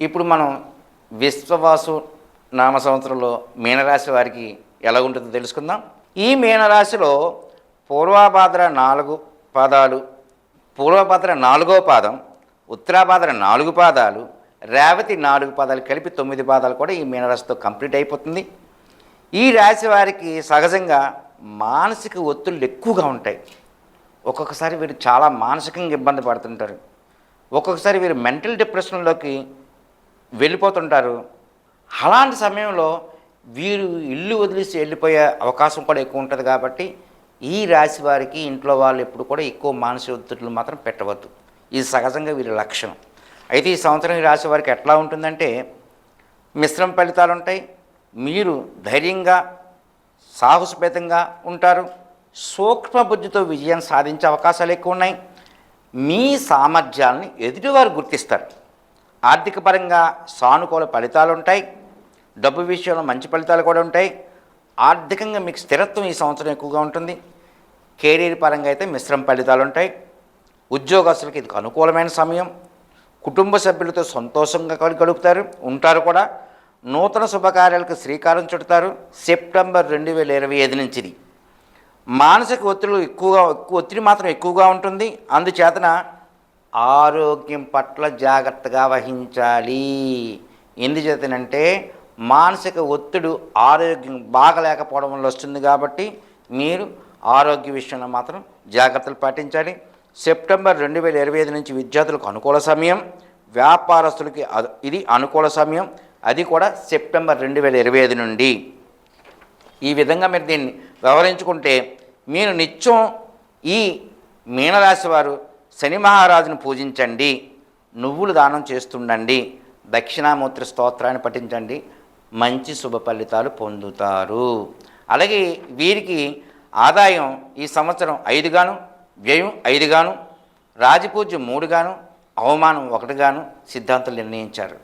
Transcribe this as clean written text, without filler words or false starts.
ఇప్పుడు మనం విశ్వవాసు నామ సంవత్సరంలో మీనరాశి వారికి ఎలా ఉంటుందో తెలుసుకుందాం. ఈ మీనరాశిలో పూర్వభాద్ర 4 పాదాలు, పూర్వభద్ర 4వ పాదం, ఉత్తరాభాద్ర 4 పాదాలు, రేవతి 4 పాదాలు కలిపి 9 పాదాలు కూడా ఈ మీనరాశితో కంప్లీట్ అయిపోతుంది. ఈ రాశి వారికి సహజంగా మానసిక ఒత్తిళ్ళు ఎక్కువగా ఉంటాయి. ఒక్కొక్కసారి వీరు చాలా మానసికంగా ఇబ్బంది పడుతుంటారు. ఒక్కొక్కసారి వీరు మెంటల్ డిప్రెషన్లోకి వెళ్ళిపోతుంటారు. అలాంటి సమయంలో వీరు ఇల్లు వదిలేసి వెళ్ళిపోయే అవకాశం కూడా ఎక్కువ ఉంటుంది. కాబట్టి ఈ రాశి వారికి ఇంట్లో వాళ్ళు ఎప్పుడు కూడా ఎక్కువ మానసిక ఒత్తిడులు మాత్రం పెట్టవద్దు. ఇది సహజంగా వీరి లక్షణం. అయితే ఈ సంవత్సరం ఈ రాశి వారికి ఎట్లా ఉంటుందంటే మిశ్రమ ఫలితాలు ఉంటాయి. మీరు ధైర్యంగా సాహసపేతంగా ఉంటారు. సూక్ష్మ బుద్ధితో విజయం సాధించే అవకాశాలు ఎక్కువ ఉన్నాయి. మీ సామర్థ్యాలని ఎదుటివారు గుర్తిస్తారు. ఆర్థిక పరంగా సానుకూల ఫలితాలు ఉంటాయి. డబ్బు విషయంలో మంచి ఫలితాలు కూడా ఉంటాయి. ఆర్థికంగా మీకు స్థిరత్వం ఈ సంవత్సరం ఎక్కువగా ఉంటుంది. కెరీర్ పరంగా అయితే మిశ్రమ ఫలితాలు ఉంటాయి. ఉద్యోగస్తులకి ఇది అనుకూలమైన సమయం. కుటుంబ సభ్యులతో సంతోషంగా గడుపుతారు, ఉంటారు కూడా. నూతన శుభకార్యాలకు శ్రీకారం చుడతారు. సెప్టెంబర్ 2025 నుంచి మానసిక ఎక్కువ ఒత్తిడి మాత్రం ఎక్కువగా ఉంటుంది. అందుచేతన ఆరోగ్యం పట్ల జాగ్రత్తగా వహించాలి. ఎందుచేతనంటే మానసిక ఒత్తిడి ఆరోగ్యం బాగలేకపోవడం వల్ల వస్తుంది. కాబట్టి మీరు ఆరోగ్య విషయంలో మాత్రం జాగ్రత్తలు పాటించాలి. సెప్టెంబర్ 2025 నుంచి విద్యార్థులకు అనుకూల సమయం, వ్యాపారస్తులకి ఇది అనుకూల సమయం. అది కూడా సెప్టెంబర్ 2025 నుండి. ఈ విధంగా మీరు దీన్ని వ్యవహరించుకుంటే మీరు నిత్యం ఈ మీనరాశి వారు శని మహారాజును పూజించండి, నువ్వులు దానం చేస్తుండండి, దక్షిణామూర్తి స్తోత్రాన్ని పఠించండి, మంచి శుభ ఫలితాలు పొందుతారు. అలాగే వీరికి ఆదాయం ఈ సంవత్సరం 5 గాను, వ్యయం 5 గాను, రాజపూజ్యం 3 గాను, అవమానం 1 గాను సిద్ధాంతులు నిర్ణయించారు.